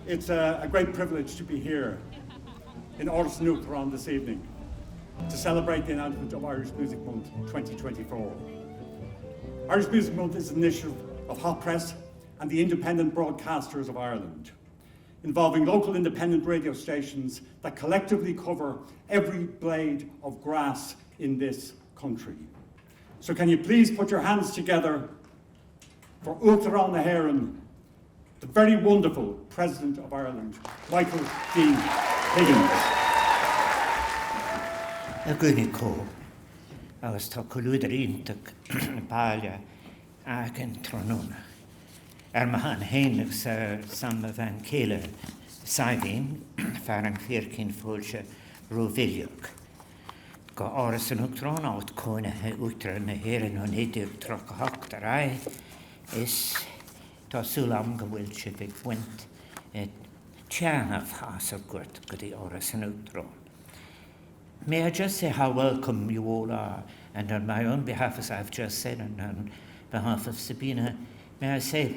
It's a great privilege to be here in Áras and Uachtaráin this evening to celebrate the announcement of Irish Music Month 2024. Irish Music Month is an initiative of Hot Press and the Independent Broadcasters of Ireland, involving local independent radio stations that collectively cover every blade of grass in this country. So can you please put your hands together for Uachtaráin, the very wonderful President of Ireland, Michael D. Higgins. Gwni co, agus tá colúd ríntaach báile agin trónúna. Mahan héinnig sa samma van céile saibhín fear an fíorcín fóilse rómhíleach. Go Áras an Uachtaráin áit cónathe Uachtaráin na hÉireann ó néidir troch Uachtaráin is Tásúlam go bhfuil si big wint teanamh has of good the Áras and Uachtaráin. May I just say how welcome you all are, and on my own behalf, as I've just said, and on behalf of Sabina, may I say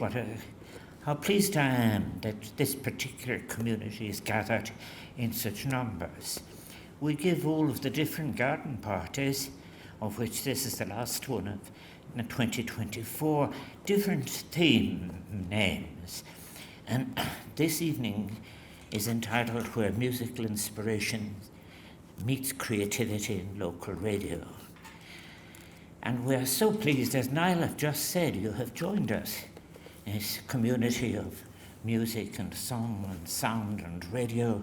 how pleased I am that this particular community is gathered in such numbers. We give all of the different garden parties, of which this is the last one of 2024, different theme names. And this evening is entitled Where Musical Inspiration Meets Creativity in Local Radio. And we are so pleased, as Niall have just said, you have joined us, this community of music and song and sound and radio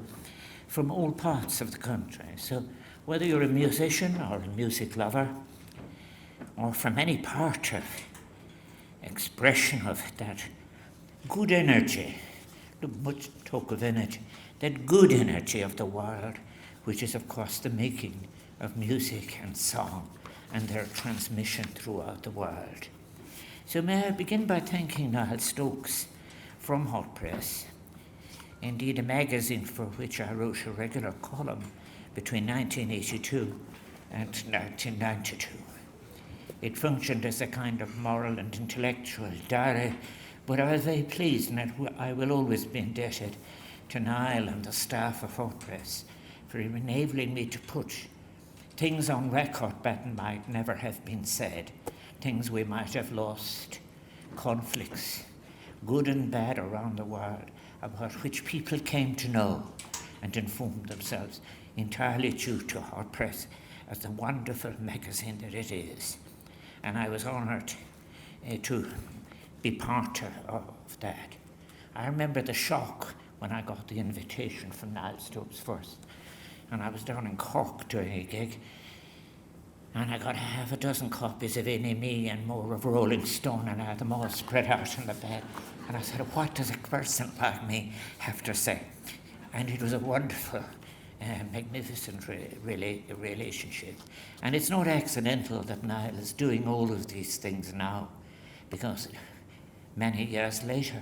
from all parts of the country. So whether you're a musician or a music lover, or from any part of expression of that good energy, much talk of energy, that good energy of the world, which is of course the making of music and song and their transmission throughout the world. So may I begin by thanking Niall Stokes from Hot Press, indeed a magazine for which I wrote a regular column between 1982 and 1992. It functioned as a kind of moral and intellectual diary, but I was very pleased, and I will always be indebted to Niall and the staff of Hot Press for enabling me to put things on record that might never have been said, things we might have lost, conflicts, good and bad around the world, about which people came to know and informed themselves entirely due to Hot Press as the wonderful magazine that it is. And I was honoured to be part of that. I remember the shock when I got the invitation from Niall Stokes first. And I was down in Cork doing a gig, and I got half a dozen copies of NME and more of Rolling Stone, and I had them all spread out on the bed. And I said, what does a person like me have to say? And it was a wonderful, magnificent relationship. And it's not accidental that Niall is doing all of these things now, because many years later,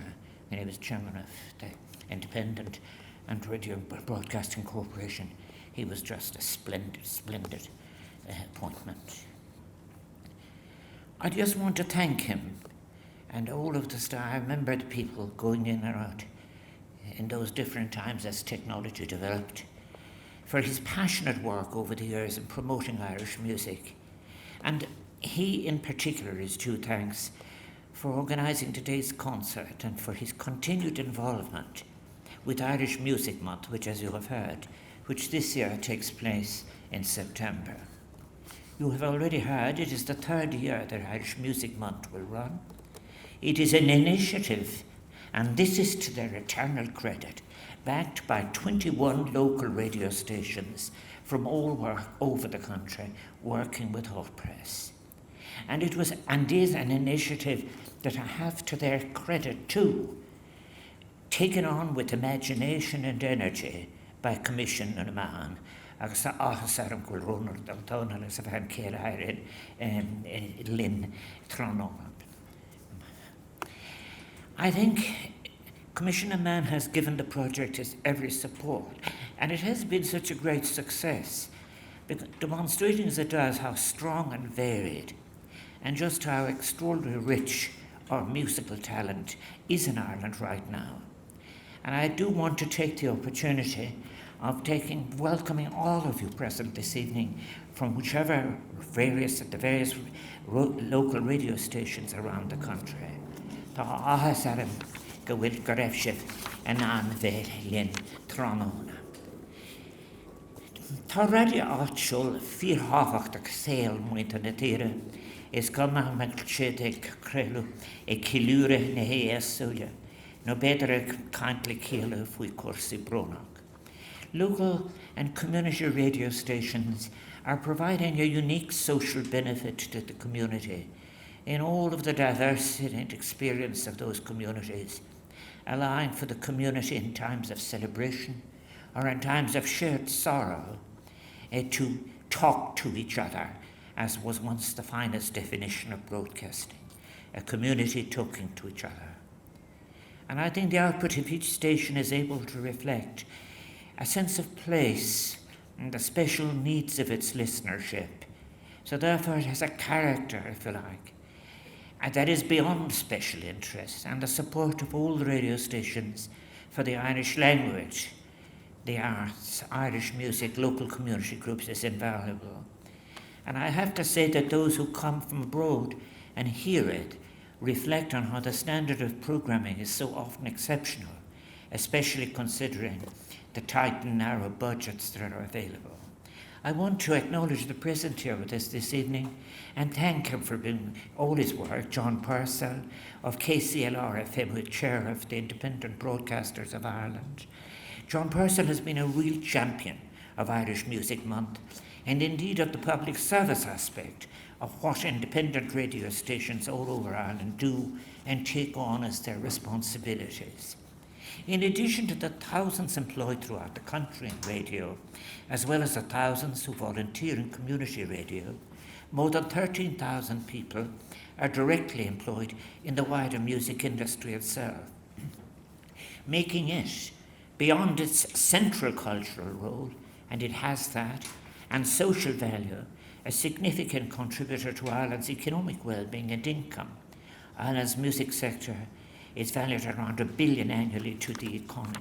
when he was chairman of the Independent and Radio Broadcasting Corporation, he was just a splendid appointment. I just want to thank him and all of the staff. I remember the people going in and out in those different times as technology developed, for his passionate work over the years in promoting Irish music. And he in particular is due thanks for organising today's concert and for his continued involvement with Irish Music Month, which, as you have heard, which this year takes place in September. You have already heard it is the third year that Irish Music Month will run. It is an initiative, and this is to their eternal credit, backed by 21 local radio stations from all over the country working with Hot Press. And it was and is an initiative that I have to their credit too, taken on with imagination and energy by Commission and Mahan, agus áthas arm go rónar daltóna as a bhean céile Lynn Trónó. I think Commissioner Mann has given the project his every support, and it has been such a great success, demonstrating as it does how strong and varied and just how extraordinarily rich our musical talent is in Ireland right now. And I do want to take the opportunity of welcoming all of you present this evening from the various local radio stations around the country. Tá áthas aram go bhfuil go raibh sibh an anmhéil linn tránóna. Tá radio áitsúil fíorthábhachtach saol muinte na tíre is gomach meach siad ag creulú ag ciúra na héasúile nó beidir ag caintla céile faoi cuasaí brónach. Local and community radio stations are providing a unique social benefit to the community in all of the diversity and experience of those communities, allowing for the community in times of celebration or in times of shared sorrow to talk to each other, as was once the finest definition of broadcasting, a community talking to each other. And I think the output of each station is able to reflect a sense of place and the special needs of its listenership. So therefore it has a character, if you like, and that is beyond special interest, and the support of all the radio stations for the Irish language, the arts, Irish music, local community groups is invaluable. And I have to say that those who come from abroad and hear it reflect on how the standard of programming is so often exceptional, especially considering the tight and narrow budgets that are available. I want to acknowledge the present here with us this evening and thank him for doing all his work, John Purcell of KCLR-FM, who is chair of the Independent Broadcasters of Ireland. John Purcell has been a real champion of Irish Music Month and indeed of the public service aspect of what independent radio stations all over Ireland do and take on as their responsibilities. In addition to the thousands employed throughout the country in radio, as well as the thousands who volunteer in community radio, more than 13,000 people are directly employed in the wider music industry itself, making it, beyond its central cultural role, and it has that, and social value, a significant contributor to Ireland's economic well-being and income. Ireland's music sector is valued at around $1 billion annually to the economy.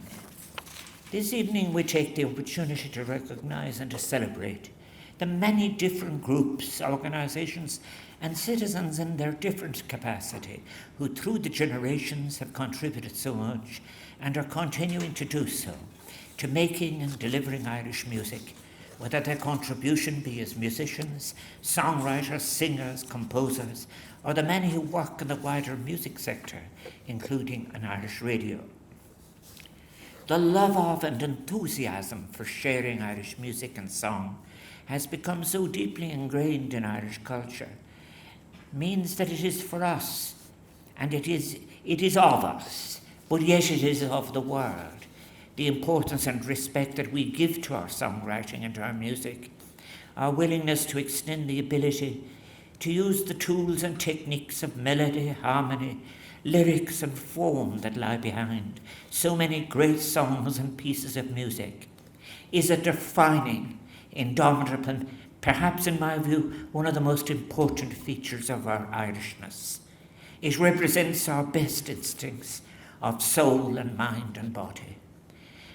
This evening we take the opportunity to recognise and to celebrate the many different groups, organisations and citizens in their different capacity who through the generations have contributed so much and are continuing to do so to making and delivering Irish music, whether their contribution be as musicians, songwriters, singers, composers, or the many who work in the wider music sector, including an Irish radio. The love of and enthusiasm for sharing Irish music and song has become so deeply ingrained in Irish culture, means that it is for us, and it is of us, but yet it is of the world. The importance and respect that we give to our songwriting and our music, our willingness to extend the ability to use the tools and techniques of melody, harmony, lyrics and form that lie behind so many great songs and pieces of music, is a defining, indomitable, and perhaps in my view, one of the most important features of our Irishness. It represents our best instincts of soul and mind and body.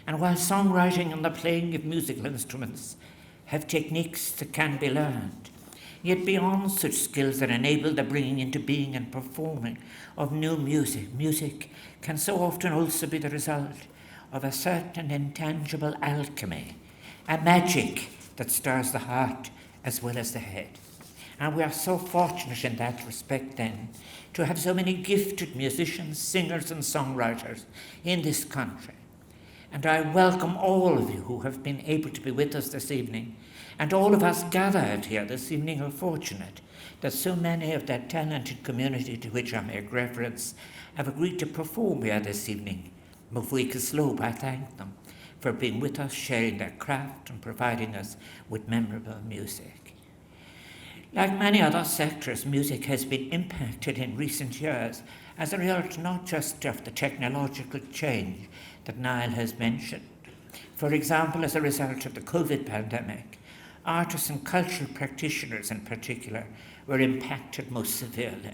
And while songwriting and the playing of musical instruments have techniques that can be learned, yet beyond such skills that enable the bringing into being and performing of new music can so often also be the result of a certain intangible alchemy, a magic that stirs the heart as well as the head. And we are so fortunate in that respect then to have so many gifted musicians, singers and songwriters in this country. And I welcome all of you who have been able to be with us this evening. And all of us gathered here this evening are fortunate that so many of that talented community to which I make reference have agreed to perform here this evening. I thank them for being with us, sharing their craft and providing us with memorable music. Like many other sectors, music has been impacted in recent years as a result not just of the technological change that Niall has mentioned. For example, as a result of the COVID pandemic, artists and cultural practitioners in particular were impacted most severely,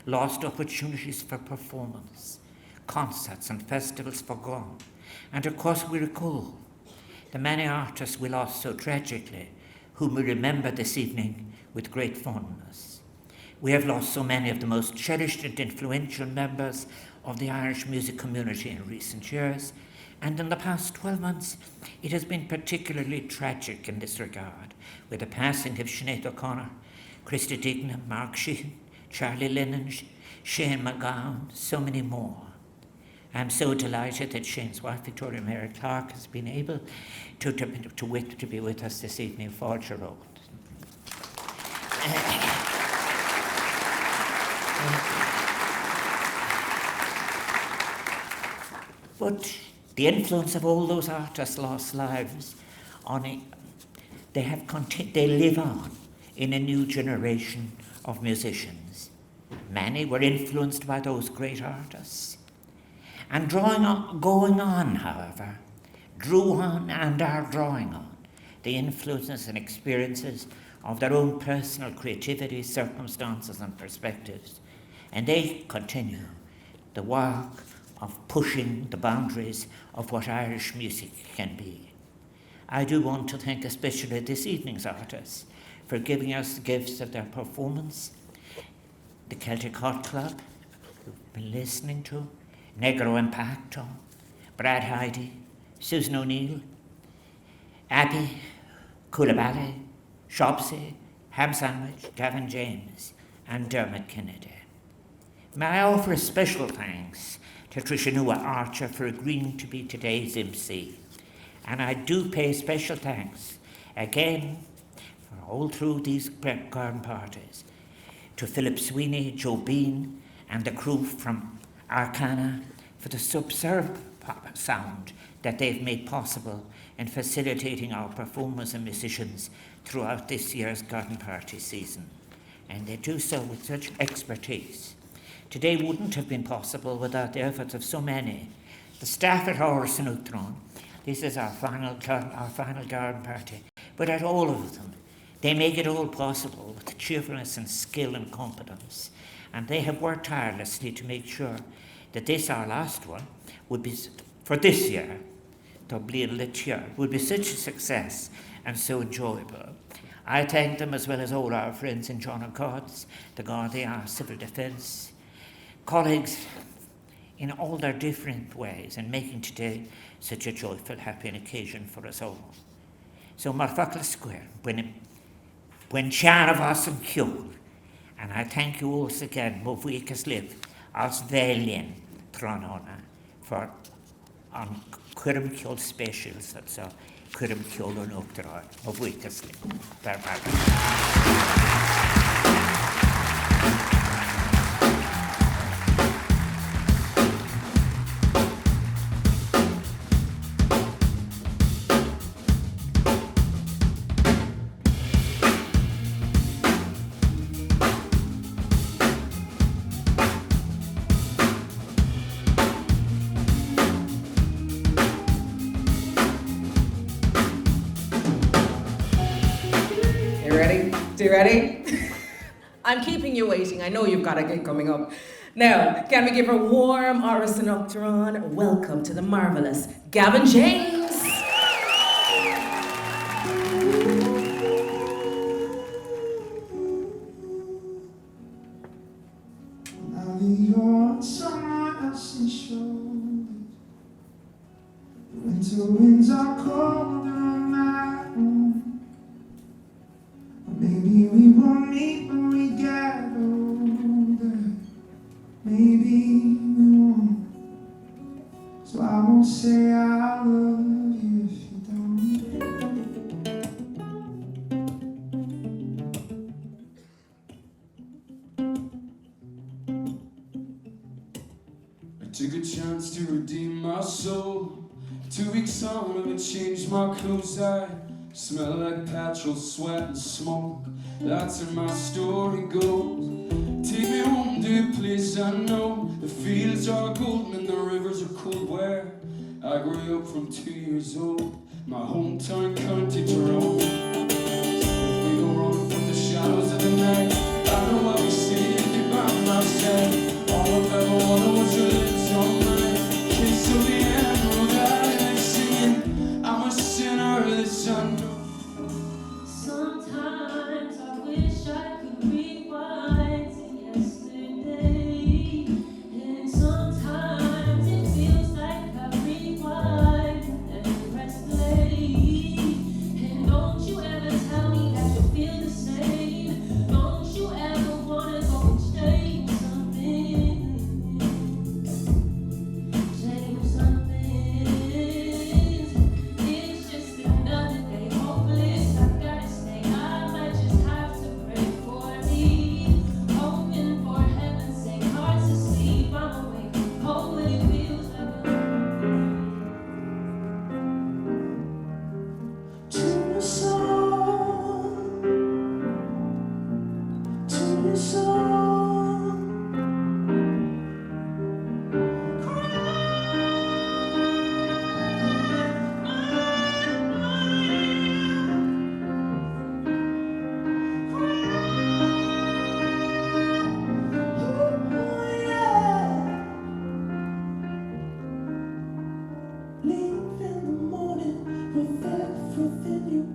lost opportunities for performance, concerts and festivals forgone. And of course we recall the many artists we lost so tragically, whom we remember this evening with great fondness. We have lost so many of the most cherished and influential members of the Irish music community in recent years, and in the past 12 months it has been particularly tragic in this regard, with the passing of Sinead O'Connor, Christy Dignam, Mark Sheehan, Charlie Lennon, Shane McGowan, so many more. I'm so delighted that Shane's wife, Victoria Mary Clark, has been able to be with us this evening, 40-year-old. But the influence of all those artists' lost lives on it, they live on in a new generation of musicians. Many were influenced by those great artists. And going on, however, drew on and are drawing on the influences and experiences of their own personal creativity, circumstances and perspectives. And they continue the work of pushing the boundaries of what Irish music can be. I do want to thank especially this evening's artists for giving us the gifts of their performance, the Celtic Hot Club, who've been listening to, Negro Impacto, Brad Heidi, Susan O'Neill, Abby, Coulibaly, Shopsy, Ham Sandwich, Gavin James, and Dermot Kennedy. May I offer a special thanks to Trishanua Archer for agreeing to be today's MC. And I do pay special thanks again for all through these garden parties to Philip Sweeney, Joe Bean, and the crew from Arcana for the superb sound that they've made possible in facilitating our performers and musicians throughout this year's garden party season. And they do so with such expertise. Today wouldn't have been possible without the efforts of so many. The staff at Áras and Uachtaráin, this is our final garden party, but at all of them, they make it all possible with cheerfulness and skill and competence. And they have worked tirelessly to make sure that this, our last one, would be, for this year, would be such a success and so enjoyable. I thank them as well as all our friends in John and Cods, the Gardaí, our civil defence, colleagues in all their different ways in making today such a joyful, happy occasion for us all. So, Marfakla Square, when Shara was and Kjol, and I thank you once again, Movuikas Liv, as Valian Tronona, for on Curum Kjol specials, that's a Curum Kjol and Uachtaráin, Movuikas Liv. You ready? I'm keeping you waiting. I know you've got a gig coming up. Now, can we give a warm Áras and Uachtaráin welcome to the marvellous Gavin James? Now you're on someone else's shoulders. Winter winds are colder on my own. Maybe we won't meet when we get older. Maybe we won't. So I won't say I love you if you don't. I took a chance to redeem my soul. 2 weeks on, I've changed my clothes. I smell like petrol, sweat and smoke. That's how my story goes. Take me home to a place I know. The fields are golden and the rivers are cold. Where I grew up from 2 years old. My hometown, County Tyrone. We go run from the shadows of the night. I know I'll be seeing you by my side. All I've ever wanted was your lips on my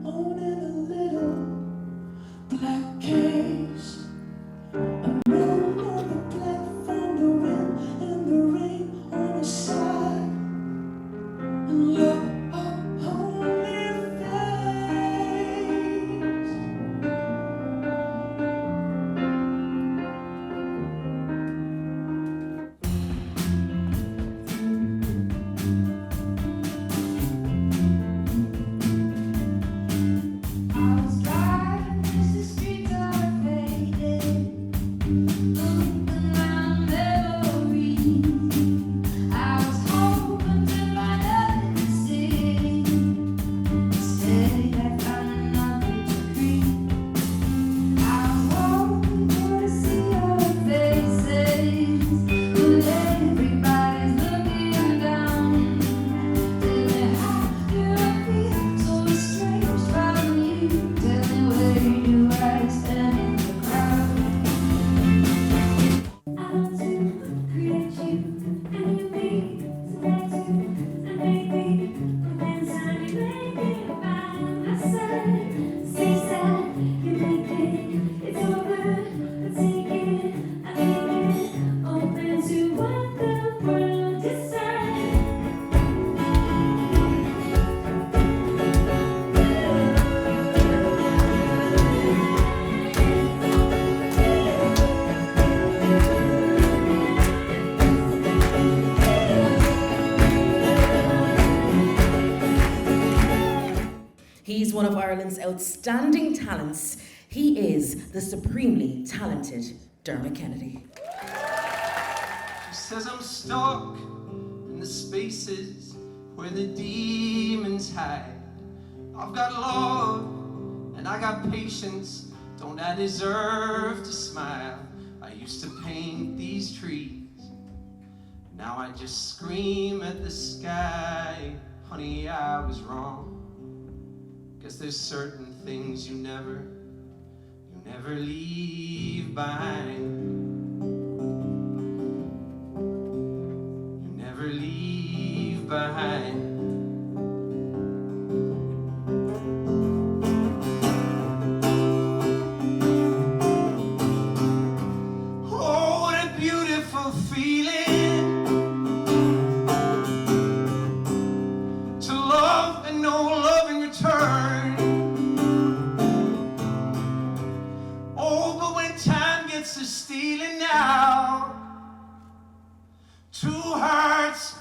owning a little black case. Alone on the platform, the wind and the rain on the side. And love a holy face. I was driving as the streets are fading, moving around memories. I was hoping to find out in the city. Instead, I found another degree. I was hoping to see your faces, but everybody's looking down. Tell me how do I feel so estranged from you? Tell me where do I stand in the crowd? I want to create you and you be select you and maybe when time you make it by my side. Say sad, you make it, it's all good, I take it, I make it, open to what the world decides. He's one of Ireland's outstanding talents. He is the supremely talented Dermot Kennedy. She says I'm stuck in the spaces where the demons hide. I've got love and I got patience. Don't I deserve to smile? I used to paint these trees. Now I just scream at the sky. Honey, I was wrong. Guess there's certain things you never leave behind. You never leave behind. Oh, what a beautiful feeling to love and no love in return. Oh, but when time gets to stealing now, two hearts